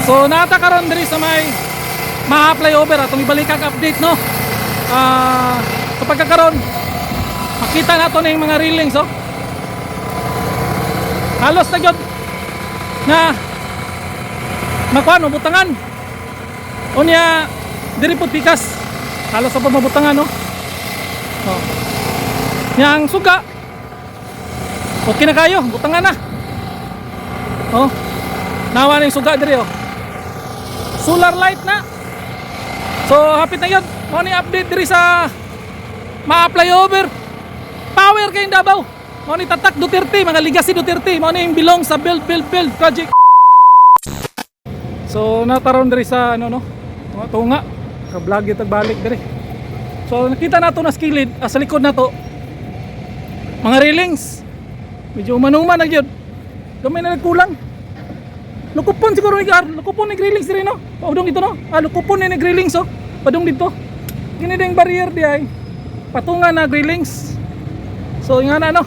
So nata karon diri sa may ma-flyover atong ibalik ang update no. Sa pagkakaroon makita nato na yung mga railings oh. Halos na gyud na makuan butangan. Unya diri pud pikas. Halos sa mabutangan no. Oh. Yang suga. Okay na kayo, butangan na. Oh. Nawa na yung suga diri oh. Solar light na. So hapit na yun. Ano yung update diri sa ma-flyover. Power kayong Davao. Ano yung tatak Duterte, mga legacy Duterte. Ano yung bilong sa build project. So nataron diri sa ano no. Tunga. Ka-vlog ito balik diri. So nakita nato na skilid sa likod nato. Mga railings. Medyo umanuman na gyud. Gamay na nagkulang. Lukupon siguro ni Gar, lukupon ni railings diri no. Padung dito no. Lukupon ni railings oh. Padung dito. Kini ding barrier di ay. Patungan na railings. So nga na no.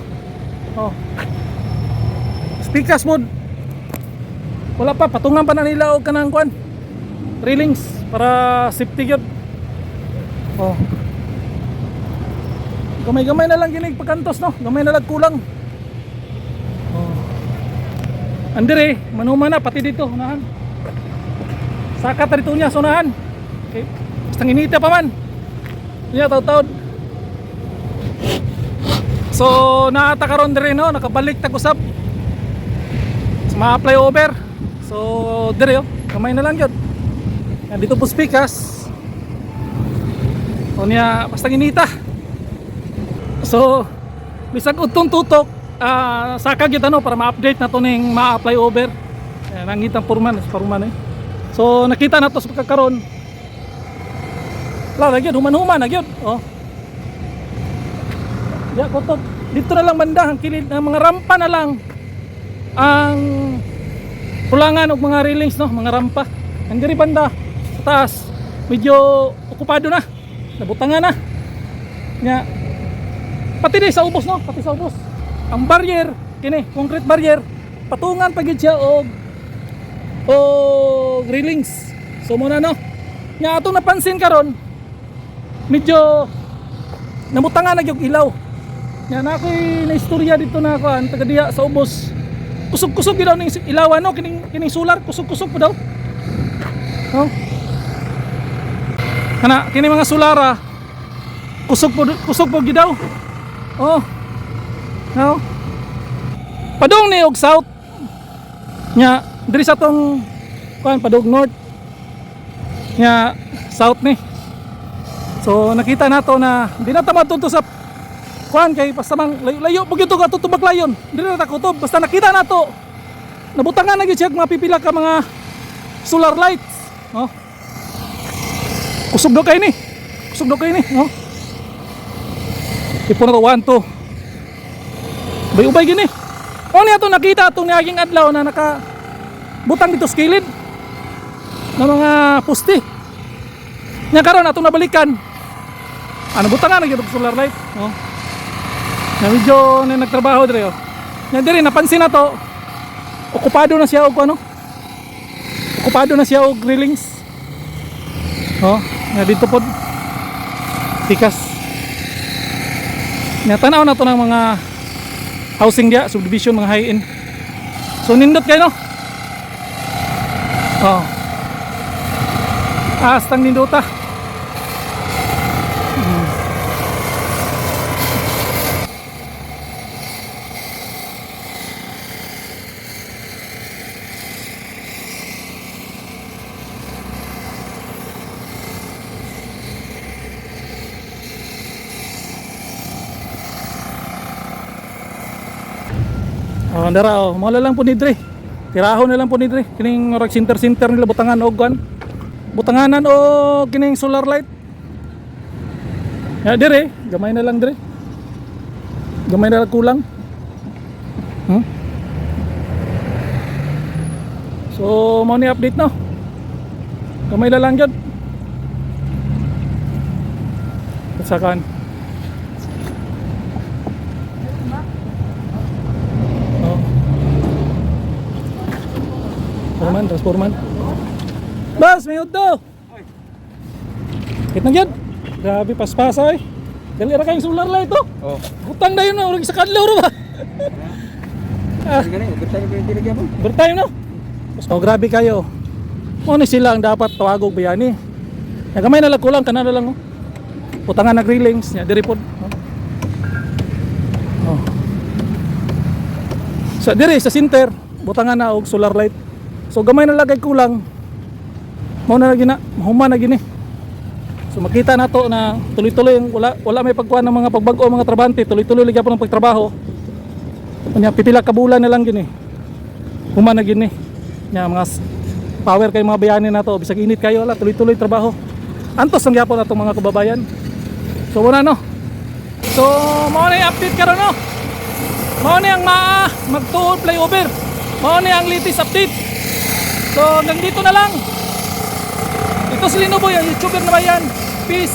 Oh. Stikas mod. Wala pa patungan pa na nila og kanang kwan. Railings para safety gyud. Oh. Gamay-gamay na lang gini pagkantos no. Gamay na lang kulang. Andere, manuman na pati dito, unahan. Sakat dito niya, unahan. Okay. Basta inita pa man. Niya taud-taud. So, naata karon dire no, nakabalik tag-usap. Ma-flyover. So, dire oh, kamay na lang gyud. Dito po speakers. O niya, basta inita. So, bisag utong tutok saka gyud ano para ma-update na to ning ma-flyover. Nangitang purman eh. So nakita na to sa pagkakaroon. Wala gyud human-human na gyud. Oh. Ya kotok dito na lang banda ang kilid ng mga rampa na lang ang kulangan og mga railings no, mga rampa. Ang diri banda sa taas medyo okupado na. Nabutangan na. Nya pati di sa ubos no, pati sa ubos. Ang barrier, kini, concrete barrier, patungan pa gid siya og railings. So muna no. Nya atong napansin karon medyo namutangan na gyud ilaw. Nya na ako'y naistorya dito na ako taga diha sa ubos. Kusog-kusog daw ning ilaw no, kining solar kusog-kusog po daw. No? Kana kini mga solara kusog po gid daw. Oh. No? Padung ni og south. Nya diri sa tong kuan padung north. Nya south ni. So nakita nato na di na ta matunto sa kuan kay pasamang layo pug ito ka tutubak layon. Dili na ta kutob basta nakita nato. Nabutangan na gyud siya mga pipila ka mga solar lights, no? Kusog daw kay ni. No? Tipo na to 1 2 ubay gini. O niya to nakita itong niyaging adlaw na naka butang dito skilid na mga poste. Nya karon atong nabalikan. Ano butang na gyud solar light, no? Na medyo na nagtrabaho dire oh. Nya dire napansin na to. Okupado na siya og ano? Okupado na siya og railings. Oh, nya dito pod. Tikas. Nya tanaw na to ng mga housing dia, subdivision, mga high-end. So nindot kayo no? Oh. Astang nindota. Oh, andara oh, mo lang po ni Dre. Tirahon na lang po ni Dre. Kining orag center nila butangan og kan. Butanganan o kining solar light. Ya dire, gamay na lang Dre. Gamay na lang kulang. So, mo ni update no. Gamay na lang gyud. Kasakan. Transforman. Bas, may udto. Kit na gyud. Grabe paspasa eh. Dali ra kayong solar light to. Oh. Butang na yun, urang sa kadlaw ro ba? Gani, overtime pa yung tinagyan mo. Overtime no? Oh, grabe kayo. Mo ni sila ang dapat tawagog bayani. Nagamay na lang kulang kana na lang oh. Putangan nag railings nya diri pod. Oh. Sa diri sa center, butangan na og solar light. So gamay na lagay kulang. Mao na lagi na, human na gini. So makita na to na tuloy-tuloy wala may pagkuhan ng mga pagbag-o mga trabante, tuloy-tuloy lagi po ng pagtrabaho. Nya pipila ka bulan na lang gini. Human na gini. Nya mga power kay mga bayani na to, bisag init kayo wala tuloy-tuloy trabaho. Antos ang gyapon natong mga kababayan. So wala no. So mao na yung update karon no. Mao na ang magtuol flyover. Mao na ang latest update. So hanggang dito na lang. Ito si Linoboy, ang YouTuber na bayan. Peace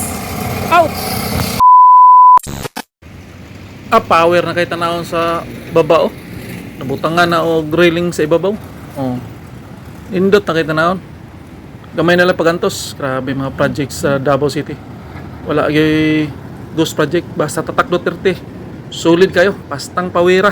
out. Power na kay tanawon sa baba oh. Nabutangan na og railing sa ibabaw. Oh. Indot na kay tanawon. Gamay na lang pagantos. Grabe mga projects sa Davao City. Wala gyud ghost project basta tatak Duterte. Solid kayo, pastang pawira.